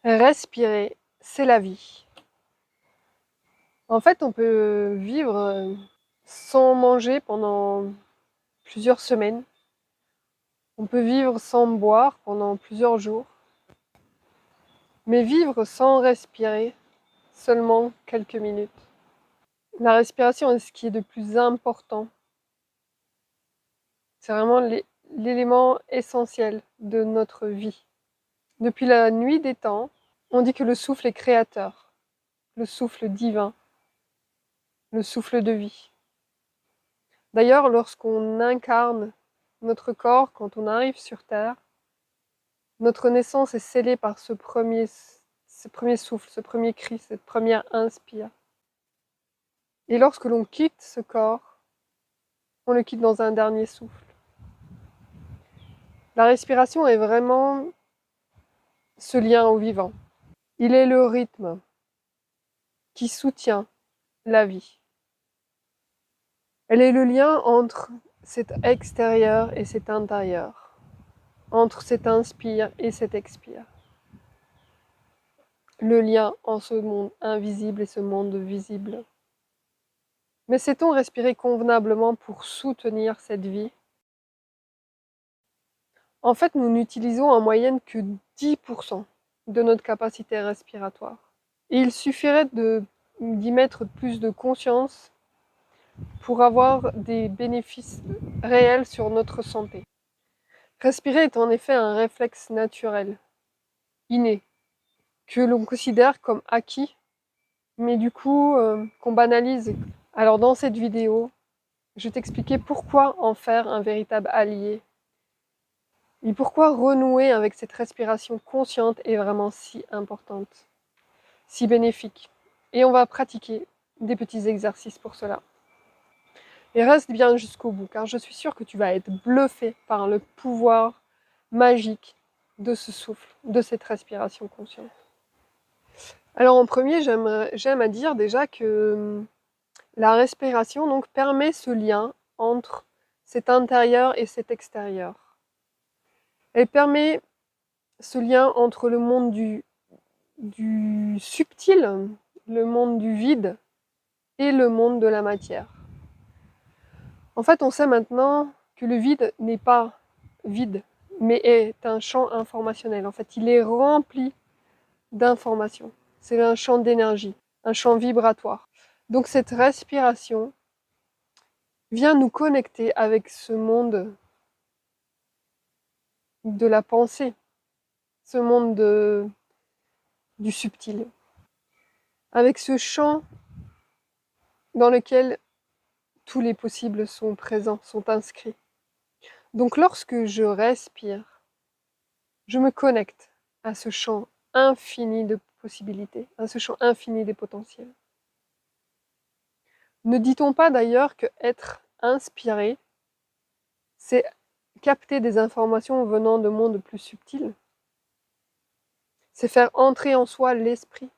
Respirer, c'est la vie. En fait, on peut vivre sans manger pendant plusieurs semaines. On peut vivre sans boire pendant plusieurs jours. Mais vivre sans respirer seulement quelques minutes. La respiration est ce qui est de plus important. C'est vraiment l'élément essentiel de notre vie. Depuis la nuit des temps, on dit que le souffle est créateur, le souffle divin, le souffle de vie. D'ailleurs, lorsqu'on incarne notre corps, quand on arrive sur Terre, notre naissance est scellée par ce premier souffle, ce premier cri, cette première inspire. Et lorsque l'on quitte ce corps, on le quitte dans un dernier souffle. La respiration est vraiment ce lien au vivant. Il est le rythme qui soutient la vie. Elle est le lien entre cet extérieur et cet intérieur, entre cet inspire et cet expire. Le lien en ce monde invisible et ce monde visible. Mais sait-on respirer convenablement pour soutenir cette vie? En fait, nous n'utilisons en moyenne que 10% de notre capacité respiratoire. Et il suffirait d'y mettre plus de conscience pour avoir des bénéfices réels sur notre santé. Respirer est en effet un réflexe naturel, inné, que l'on considère comme acquis, mais du coup qu'on banalise. Alors dans cette vidéo, je vais t'expliquer pourquoi en faire un véritable allié et pourquoi renouer avec cette respiration consciente est vraiment si importante, si bénéfique. Et on va pratiquer des petits exercices pour cela. Et reste bien jusqu'au bout, car je suis sûre que tu vas être bluffé par le pouvoir magique de ce souffle, de cette respiration consciente. Alors en premier, j'aime à dire déjà que la respiration donc permet ce lien entre cet intérieur et cet extérieur. Elle permet ce lien entre le monde du subtil, le monde du vide et le monde de la matière. En fait, on sait maintenant que le vide n'est pas vide, mais est un champ informationnel. En fait, il est rempli d'informations. C'est un champ d'énergie, un champ vibratoire. Donc cette respiration vient nous connecter avec ce monde de la pensée, ce monde du subtil, avec ce champ dans lequel tous les possibles sont présents, sont inscrits. Donc lorsque je respire, je me connecte à ce champ infini de possibilités, à ce champ infini des potentiels. Ne dit-on pas d'ailleurs que être inspiré, c'est capter des informations venant de mondes plus subtils? C'est faire entrer en soi l'esprit.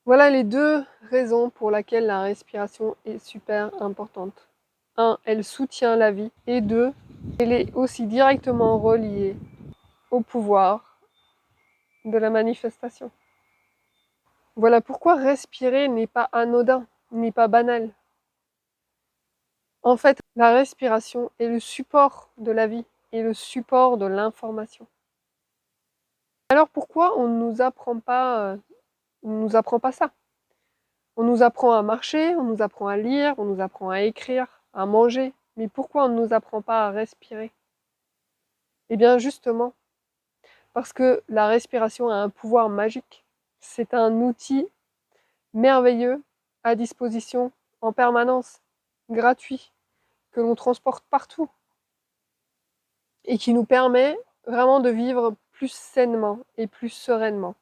Voilà les deux raisons pour lesquelles la respiration est super importante. 1, elle soutient la vie. Et 2, elle est aussi directement reliée au pouvoir de la manifestation. Voilà pourquoi respirer n'est pas anodin, n'est pas banal. En fait, la respiration est le support de la vie et le support de l'information. Alors pourquoi on ne nous apprend pas ça? On nous apprend à marcher, on nous apprend à lire, on nous apprend à écrire, à manger. Mais pourquoi on ne nous apprend pas à respirer? Eh bien justement, parce que la respiration a un pouvoir magique. C'est un outil merveilleux à disposition en permanence, gratuit, que l'on transporte partout et qui nous permet vraiment de vivre plus sainement et plus sereinement.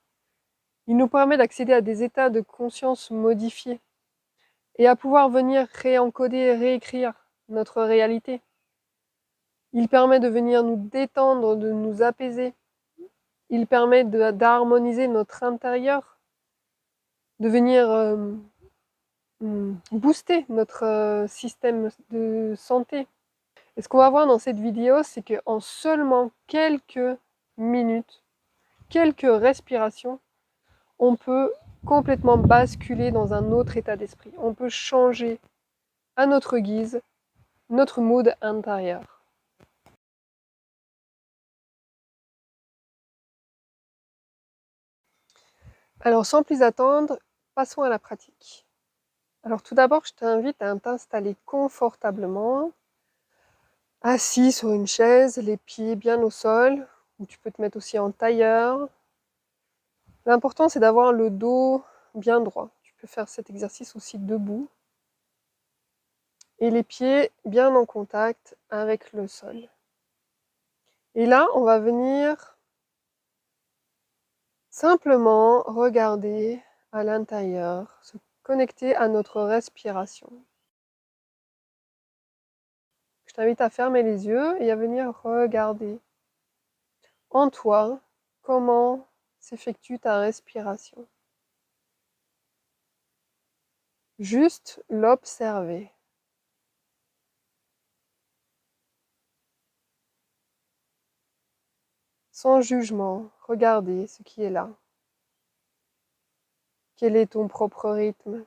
Il nous permet d'accéder à des états de conscience modifiés et à pouvoir venir réencoder, réécrire notre réalité. Il permet de venir nous détendre, de nous apaiser. Il permet d'harmoniser notre intérieur, de venir booster notre système de santé. Et ce qu'on va voir dans cette vidéo, c'est qu'en seulement quelques minutes, quelques respirations, on peut complètement basculer dans un autre état d'esprit. On peut changer à notre guise notre mood intérieur. Alors sans plus attendre, passons à la pratique. Alors tout d'abord, je t'invite à t'installer confortablement, assis sur une chaise, les pieds bien au sol, ou tu peux te mettre aussi en tailleur. L'important, c'est d'avoir le dos bien droit. Tu peux faire cet exercice aussi debout. Et les pieds bien en contact avec le sol. Et là, on va venir simplement regarder à l'intérieur, se connecter à notre respiration. Je t'invite à fermer les yeux et à venir regarder en toi comment s'effectue ta respiration. Juste l'observer. Sans jugement, regarder ce qui est là. Quel est ton propre rythme?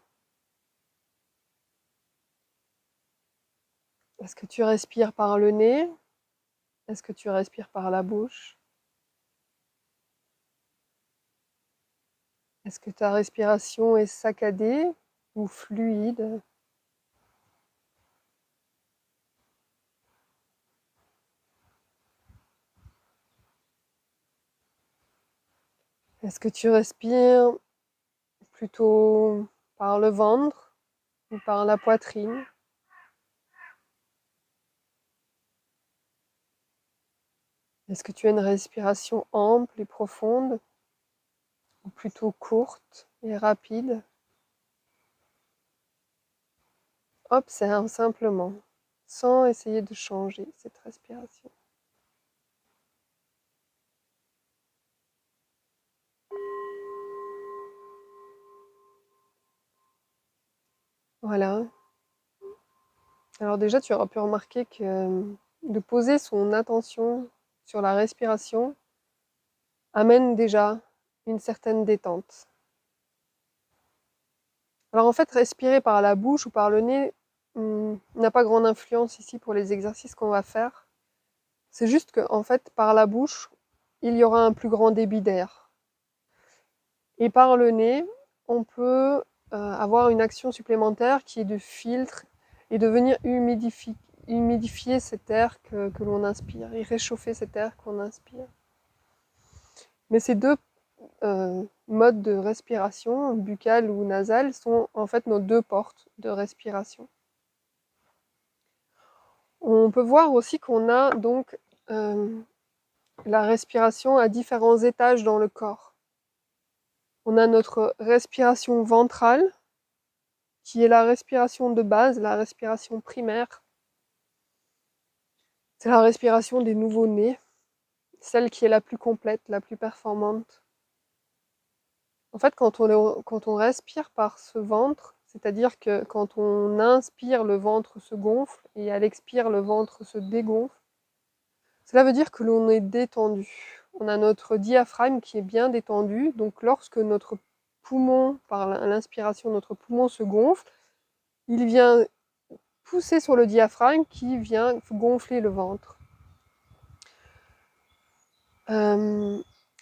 Est-ce que tu respires par le nez? Est-ce que tu respires par la bouche? Est-ce que ta respiration est saccadée ou fluide? Est-ce que tu respires plutôt par le ventre ou par la poitrine? Est-ce que tu as une respiration ample et profonde ou plutôt courte et rapide? Observe simplement, sans essayer de changer cette respiration. Voilà. Alors déjà, tu auras pu remarquer que de poser son attention sur la respiration amène déjà une certaine détente. Alors en fait, respirer par la bouche ou par le nez n'a pas grande influence ici pour les exercices qu'on va faire. C'est juste que en fait, par la bouche, il y aura un plus grand débit d'air. Et par le nez, on peut avoir une action supplémentaire qui est de filtre et de venir humidifier cet air que l'on inspire et réchauffer cet air qu'on inspire. Mais ces deux modes de respiration, buccale ou nasale, sont en fait nos deux portes de respiration. On peut voir aussi qu'on a donc la respiration à différents étages dans le corps. On a notre respiration ventrale, qui est la respiration de base, la respiration primaire. C'est la respiration des nouveau-nés, celle qui est la plus complète, la plus performante. En fait, quand on respire par ce ventre, c'est-à-dire que quand on inspire, le ventre se gonfle et à l'expire, le ventre se dégonfle. Cela veut dire que l'on est détendu. On a notre diaphragme qui est bien détendu. Donc lorsque notre poumon, par l'inspiration, notre poumon se gonfle, il vient pousser sur le diaphragme qui vient gonfler le ventre. À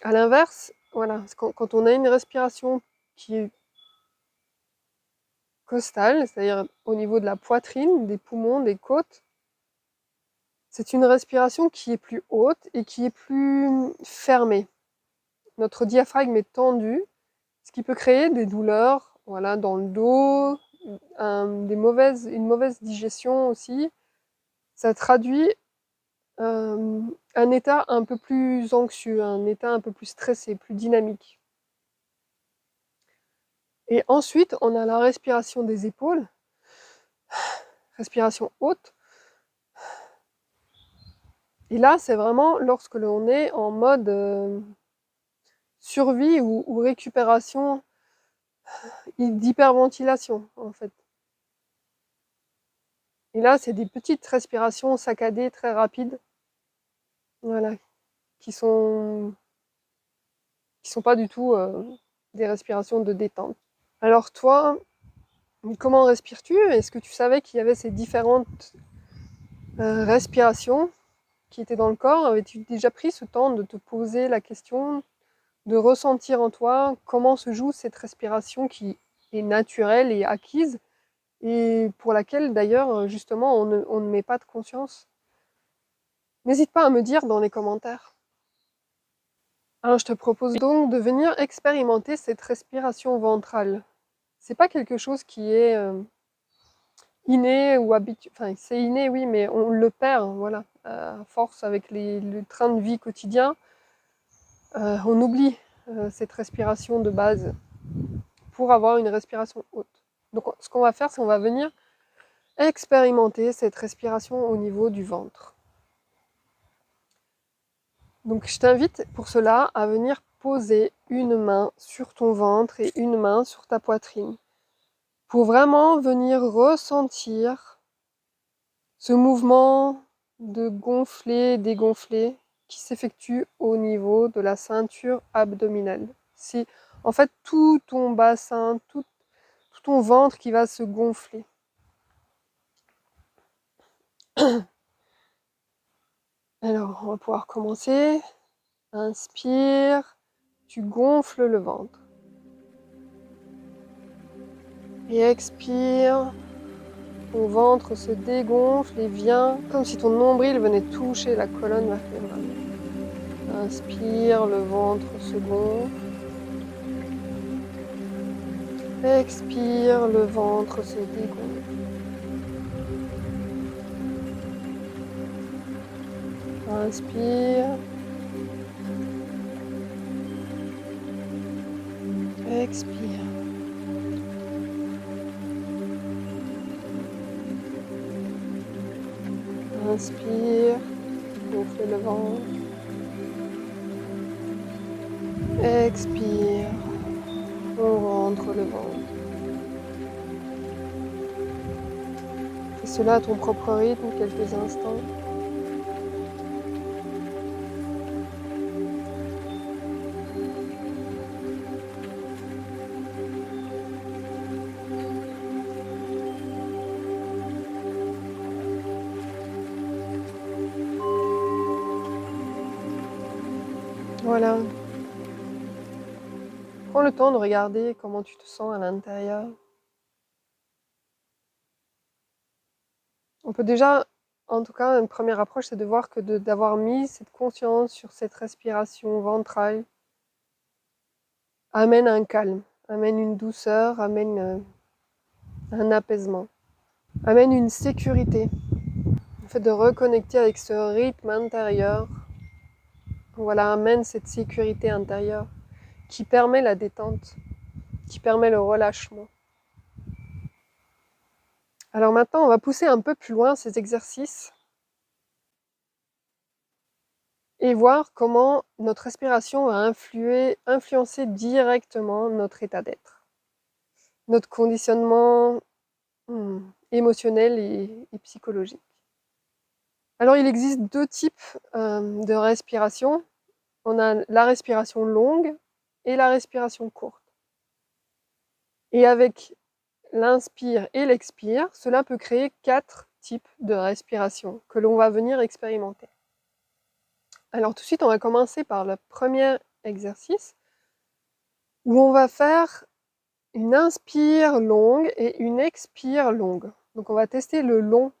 l'inverse, voilà, quand on a une respiration qui est costale, c'est-à-dire au niveau de la poitrine, des poumons, des côtes, c'est une respiration qui est plus haute et qui est plus fermée. Notre diaphragme est tendu, ce qui peut créer des douleurs, voilà, dans le dos, une mauvaise digestion aussi. Ça traduit un état un peu plus anxieux, un état un peu plus stressé, plus dynamique. Et ensuite, on a la respiration des épaules, respiration haute. Et là, c'est vraiment lorsque l'on est en mode survie ou récupération d'hyperventilation, en fait. Et là, c'est des petites respirations saccadées, très rapides, voilà, qui sont qui sont pas du tout des respirations de détente. Alors toi, comment respires-tu? Est-ce que tu savais qu'il y avait ces différentes respirations qui étaient dans le corps? Avais-tu déjà pris ce temps de te poser la question, de ressentir en toi comment se joue cette respiration qui est naturelle et acquise, et pour laquelle d'ailleurs justement on ne met pas de conscience? N'hésite pas à me dire dans les commentaires. Alors je te propose donc de venir expérimenter cette respiration ventrale. C'est pas quelque chose qui est inné ou habituel, enfin c'est inné oui, mais on le perd, voilà, à force avec le train de vie quotidien, on oublie cette respiration de base pour avoir une respiration haute. Donc ce qu'on va faire, c'est qu'on va venir expérimenter cette respiration au niveau du ventre. Donc je t'invite pour cela à venir poser une main sur ton ventre et une main sur ta poitrine, pour vraiment venir ressentir ce mouvement de gonfler, dégonfler qui s'effectue au niveau de la ceinture abdominale. C'est en fait tout ton bassin, tout ton ventre qui va se gonfler. Alors, on va pouvoir commencer. Inspire, tu gonfles le ventre. Et expire, ton ventre se dégonfle et vient comme si ton nombril venait toucher la colonne vertébrale. Inspire, le ventre se gonfle. Expire, le ventre se dégonfle. Inspire. Expire. Inspire, gonfle le ventre. Expire, on rentre le ventre. Fais cela à ton propre rythme quelques instants. Voilà. Prends le temps de regarder comment tu te sens à l'intérieur. On peut déjà, en tout cas, une première approche, c'est de voir que d'avoir mis cette conscience sur cette respiration ventrale amène un calme, amène une douceur, amène un apaisement, amène une sécurité. Le fait de reconnecter avec ce rythme intérieur, voilà, amène cette sécurité intérieure qui permet la détente, qui permet le relâchement. Alors maintenant, on va pousser un peu plus loin ces exercices et voir comment notre respiration va influencer directement notre état d'être, notre conditionnement émotionnel et psychologique. Alors il existe deux types de respiration. On a la respiration longue et la respiration courte. Et avec l'inspire et l'expire, cela peut créer 4 types de respiration que l'on va venir expérimenter. Alors tout de suite, on va commencer par le premier exercice où on va faire une inspire longue et une expire longue. Donc on va tester le long.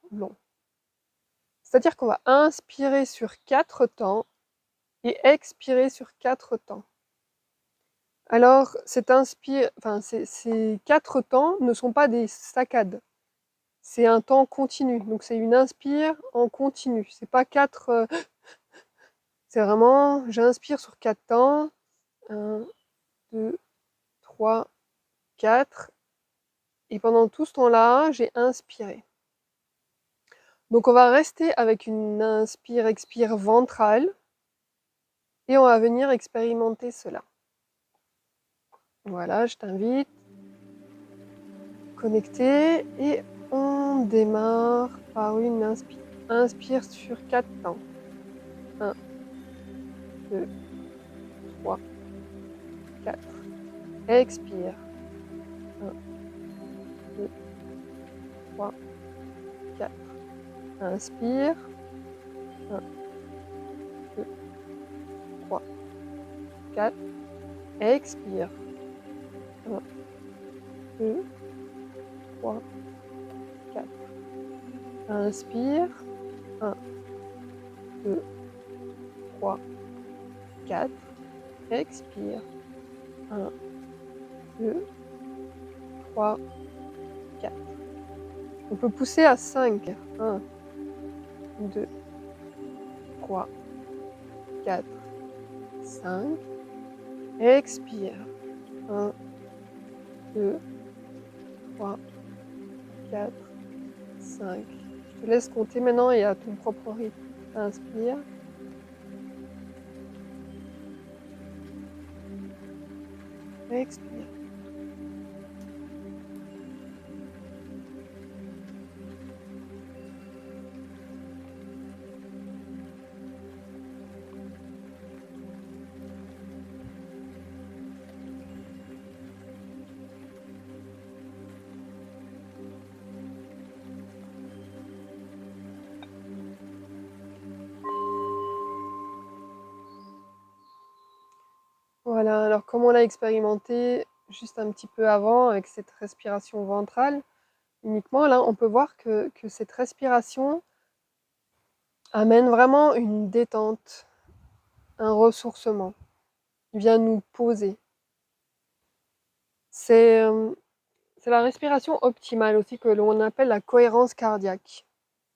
C'est-à-dire qu'on va inspirer sur 4 temps et expirer sur 4 temps. Alors ces 4 temps ne sont pas des saccades. C'est un temps continu. Donc c'est une inspire en continu. C'est pas 4. C'est vraiment, j'inspire sur 4 temps. 1, 2, 3, 4. Et pendant tout ce temps-là, j'ai inspiré. Donc on va rester avec une inspire-expire ventrale. Et on va venir expérimenter cela. Voilà, je t'invite. Connecter. Et on démarre par une inspire. Inspire sur 4 temps. 1, 2, 3, 4. Expire. 1, 2, 3, 4. Inspire. 1, 2, 3, 4. Expire. 1, 2, 3, 4. Inspire. 1, 2, 3, 4. Expire. 1, 2, 3, 4. On peut pousser à 5. 1, 2, 3, 4, 5. Expire. 1, 2, 3, 4, 5. Je te laisse compter maintenant et à ton propre rythme. Inspire. Expire. Voilà, alors comme on l'a expérimenté juste un petit peu avant avec cette respiration ventrale, uniquement là, on peut voir que cette respiration amène vraiment une détente, un ressourcement, vient nous poser. C'est la respiration optimale aussi que l'on appelle la cohérence cardiaque,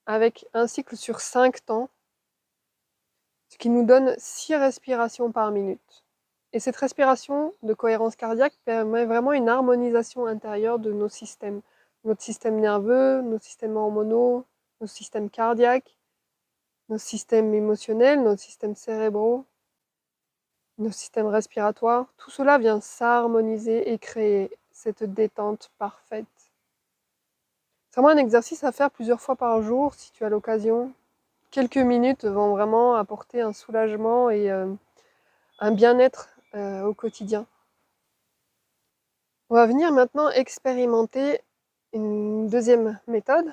avec un cycle sur 5 temps, ce qui nous donne 6 respirations par minute. Et cette respiration de cohérence cardiaque permet vraiment une harmonisation intérieure de nos systèmes, notre système nerveux, nos systèmes hormonaux, nos systèmes cardiaques, nos systèmes émotionnels, nos systèmes cérébraux, nos systèmes respiratoires. Tout cela vient s'harmoniser et créer cette détente parfaite. C'est vraiment un exercice à faire plusieurs fois par jour si tu as l'occasion. Quelques minutes vont vraiment apporter un soulagement et un bien-être au quotidien. On va venir maintenant expérimenter une deuxième méthode.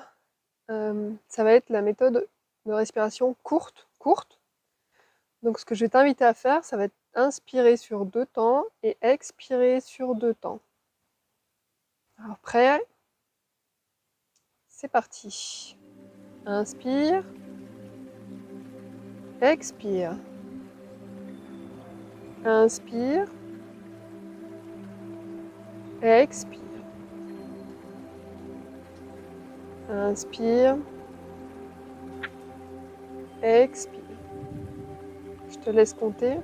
Ça va être la méthode de respiration courte. Donc ce que je vais t'inviter à faire, ça va être inspirer sur 2 temps et expirer sur 2 temps. Alors prêt? C'est parti. Inspire. Expire. Inspire. Expire. Inspire. Expire. Je te laisse compter.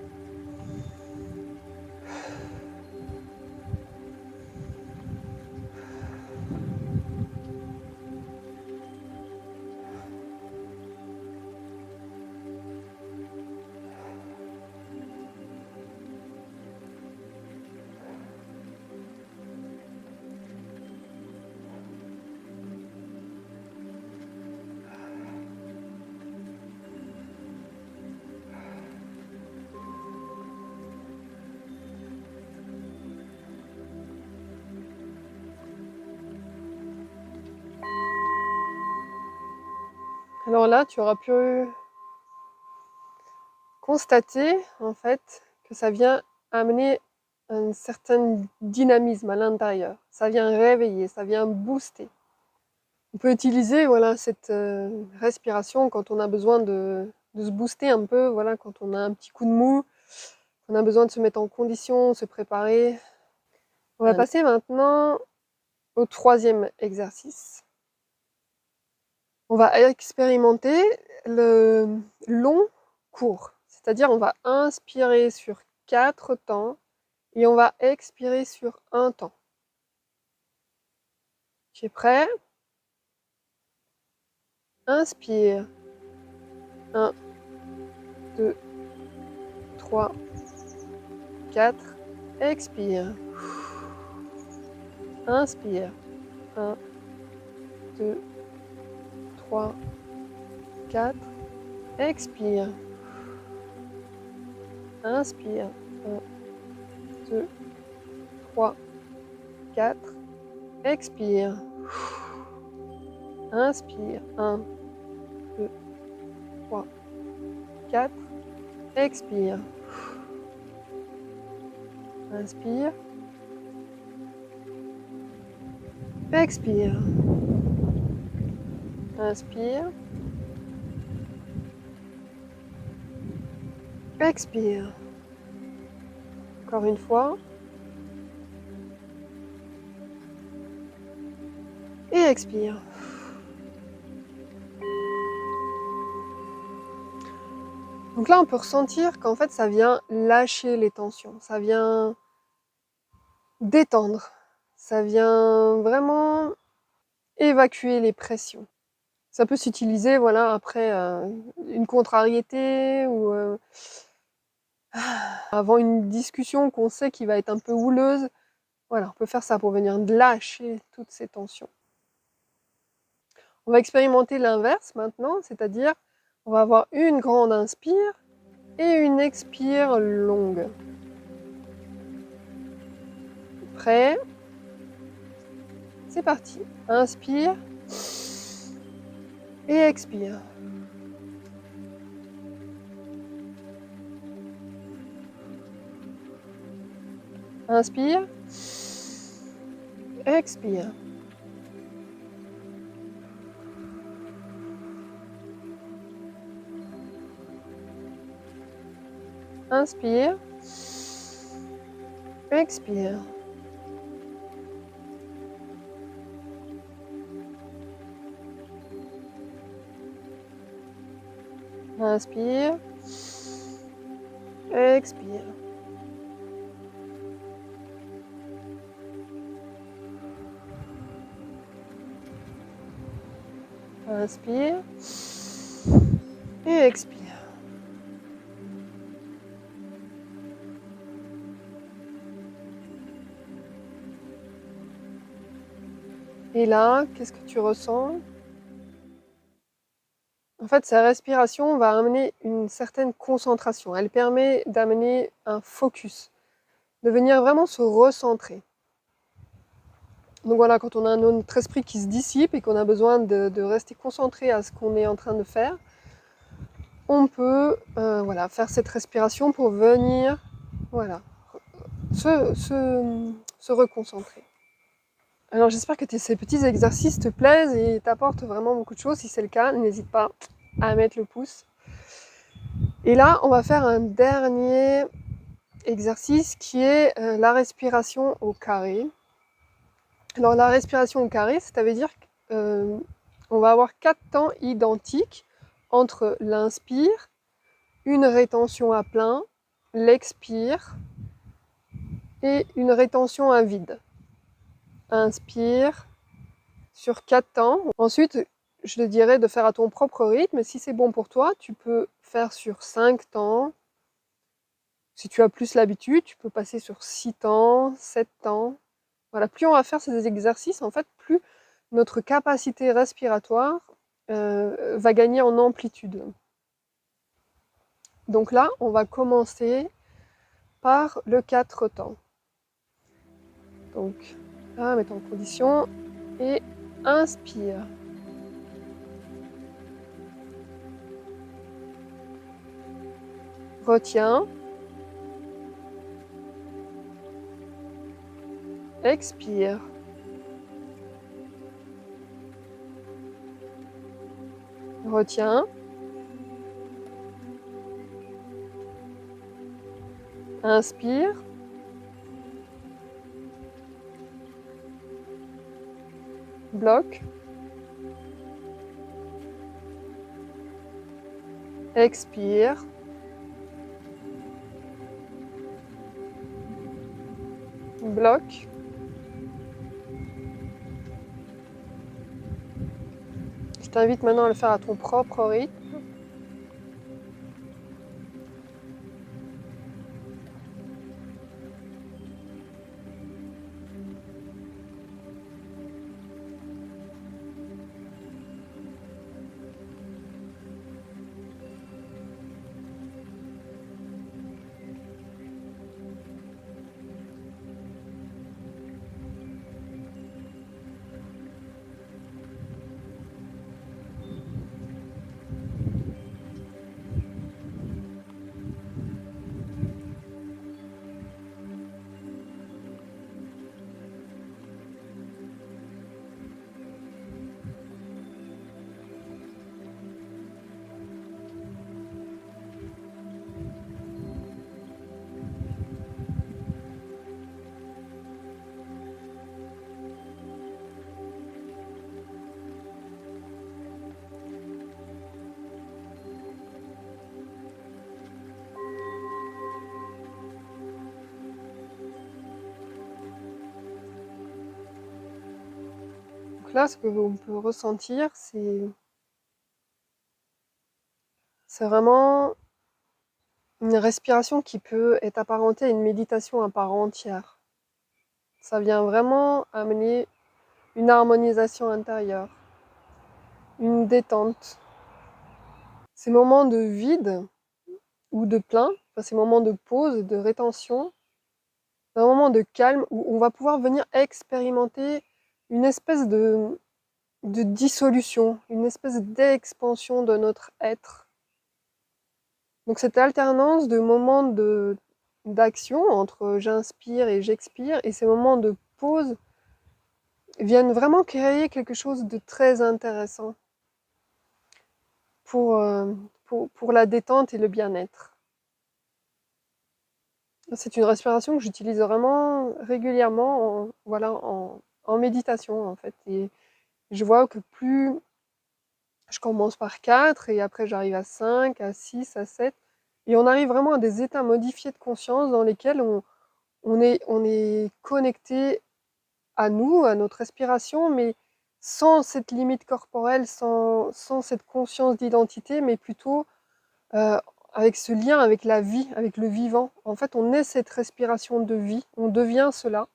Alors là, tu auras pu constater en fait que ça vient amener un certain dynamisme à l'intérieur. Ça vient réveiller, ça vient booster. On peut utiliser voilà, cette respiration quand on a besoin de se booster un peu, voilà, quand on a un petit coup de mou, on a besoin de se mettre en condition, se préparer. On va passer maintenant au 3e exercice. On va expérimenter le long court, c'est-à-dire on va inspirer sur 4 temps et on va expirer sur 1 temps. Tu es prêt? Inspire. 1, 2, 3, 4. Expire. Inspire. 1, 2, 3, 4. Expire. Inspire. 1, 2, 3, 4. Expire. Inspire. 1, 2, 3, 4. Expire. Inspire. Expire. Inspire. Expire. Encore une fois. Et expire. Donc là, on peut ressentir qu'en fait, ça vient lâcher les tensions, ça vient détendre, ça vient vraiment évacuer les pressions. Ça peut s'utiliser, voilà, après une contrariété ou avant une discussion qu'on sait qui va être un peu houleuse. Voilà, on peut faire ça pour venir lâcher toutes ces tensions. On va expérimenter l'inverse maintenant, c'est-à-dire on va avoir une grande inspire et une expire longue. Prêt? C'est parti. Inspire et expire. Inspire, expire. Inspire, expire. Inspire, expire. Inspire et expire. Et là, qu'est-ce que tu ressens? En fait, sa respiration va amener une certaine concentration. Elle permet d'amener un focus, de venir vraiment se recentrer. Donc voilà, quand on a notre esprit qui se dissipe et qu'on a besoin de rester concentré à ce qu'on est en train de faire, on peut voilà, faire cette respiration pour venir voilà, se reconcentrer. Alors j'espère que ces petits exercices te plaisent et t'apportent vraiment beaucoup de choses. Si c'est le cas, n'hésite pas à mettre le pouce. Et là, on va faire un dernier exercice qui est la respiration au carré. Alors la respiration au carré, ça veut dire qu'on va avoir 4 temps identiques entre l'inspire, une rétention à plein, l'expire et une rétention à vide. Inspire sur 4 temps. Ensuite, je te dirais de faire à ton propre rythme. Si c'est bon pour toi, tu peux faire sur 5 temps. Si tu as plus l'habitude, tu peux passer sur 6 temps, 7 temps. Voilà, plus on va faire ces exercices, en fait, plus notre capacité respiratoire va gagner en amplitude. Donc là, on va commencer par le 4 temps. Donc, là, mets en position et inspire. Retiens. Expire. Retiens. Inspire. Bloque. Expire. Bloque. Je t'invite maintenant à le faire à ton propre rythme. là, ce que l'on peut ressentir, c'est vraiment une respiration qui peut être apparentée à une méditation à part entière. Ça vient vraiment amener une harmonisation intérieure, une détente. Ces moments de vide ou de plein, enfin, ces moments de pause, de rétention, un moment de calme où on va pouvoir venir expérimenter une espèce de dissolution, une espèce d'expansion de notre être. Donc cette alternance de moments d'action entre j'inspire et j'expire et ces moments de pause viennent vraiment créer quelque chose de très intéressant pour, pour la détente et le bien-être. C'est une respiration que j'utilise vraiment régulièrement en méditation en fait. Et je vois que plus je commence par 4 et après j'arrive à 5, à 6, à 7 et on arrive vraiment à des états modifiés de conscience dans lesquels on est connecté à nous, à notre respiration, mais sans cette limite corporelle, sans cette conscience d'identité, mais plutôt avec ce lien avec la vie, avec le vivant. En fait, on est cette respiration de vie, on devient cela.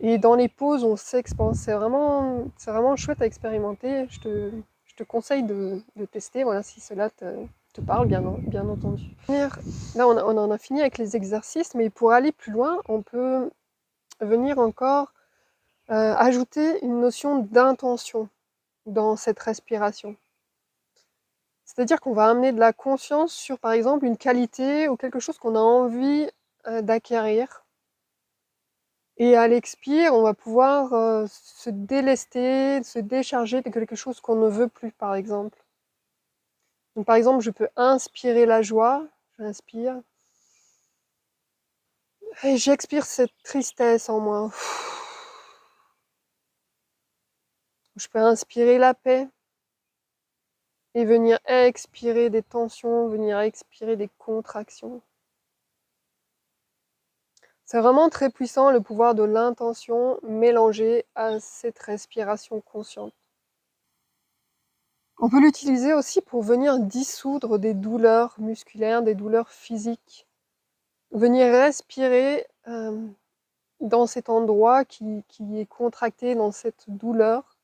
Et dans les pauses, on s'expanse. C'est vraiment chouette à expérimenter. Je te conseille de tester, voilà, si cela te parle, bien entendu. Là, on en a fini avec les exercices, mais pour aller plus loin, on peut venir encore ajouter une notion d'intention dans cette respiration. C'est-à-dire qu'on va amener de la conscience sur, par exemple, une qualité ou quelque chose qu'on a envie d'acquérir. Et à l'expire, on va pouvoir se délester, se décharger de quelque chose qu'on ne veut plus, par exemple. Donc, par exemple, je peux inspirer la joie, j'inspire, et j'expire cette tristesse en moi. Je peux inspirer la paix et venir expirer des tensions, venir expirer des contractions. C'est vraiment très puissant le pouvoir de l'intention mélangé à cette respiration consciente. On peut l'utiliser aussi pour venir dissoudre des douleurs musculaires, des douleurs physiques. Venir respirer dans cet endroit qui est contracté, dans cette douleur.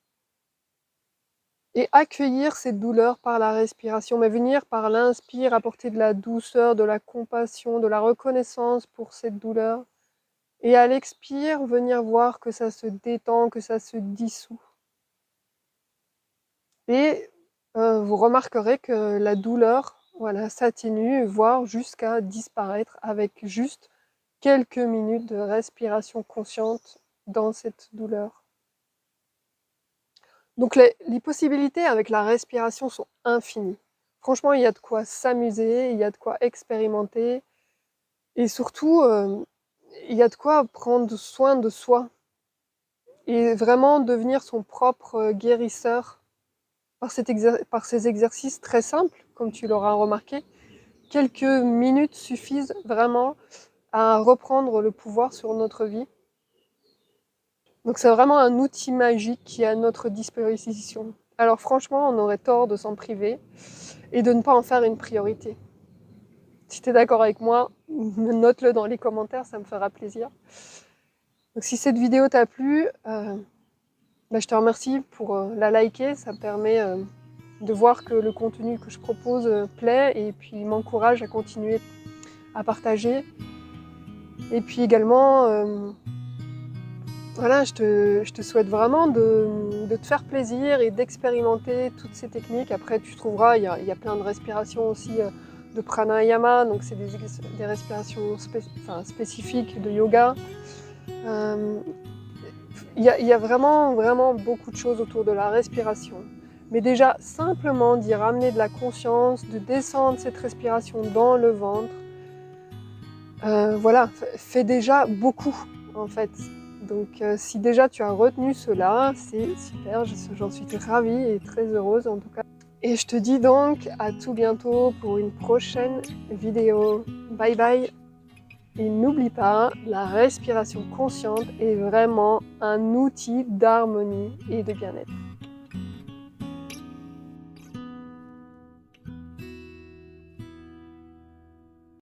Et accueillir cette douleur par la respiration, mais venir par l'inspire apporter de la douceur, de la compassion, de la reconnaissance pour cette douleur. Et à l'expire, venir voir que ça se détend, que ça se dissout. Et vous remarquerez que la douleur, voilà, s'atténue, voire jusqu'à disparaître avec juste quelques minutes de respiration consciente dans cette douleur. Donc les possibilités avec la respiration sont infinies. Franchement, il y a de quoi s'amuser, il y a de quoi expérimenter. Et surtout, il y a de quoi prendre soin de soi. Et vraiment devenir son propre guérisseur par ces exercices très simples, comme tu l'auras remarqué. Quelques minutes suffisent vraiment à reprendre le pouvoir sur notre vie. Donc c'est vraiment un outil magique qui est à notre disposition. Alors franchement, on aurait tort de s'en priver et de ne pas en faire une priorité. Si tu es d'accord avec moi, note-le dans les commentaires, ça me fera plaisir. Donc si cette vidéo t'a plu, je te remercie pour la liker, ça me permet de voir que le contenu que je propose plaît et puis m'encourage à continuer à partager. Et puis également, voilà, je te souhaite vraiment de te faire plaisir et d'expérimenter toutes ces techniques. Après, tu trouveras, il y a plein de respirations aussi de pranayama, donc c'est des respirations spécifiques de yoga. Il y a vraiment beaucoup de choses autour de la respiration. Mais déjà, simplement d'y ramener de la conscience, de descendre cette respiration dans le ventre, voilà, fait déjà beaucoup en fait. Donc si déjà tu as retenu cela, c'est super, j'en suis ravie et très heureuse en tout cas. Et je te dis donc à tout bientôt pour une prochaine vidéo. Bye bye! Et n'oublie pas, la respiration consciente est vraiment un outil d'harmonie et de bien-être.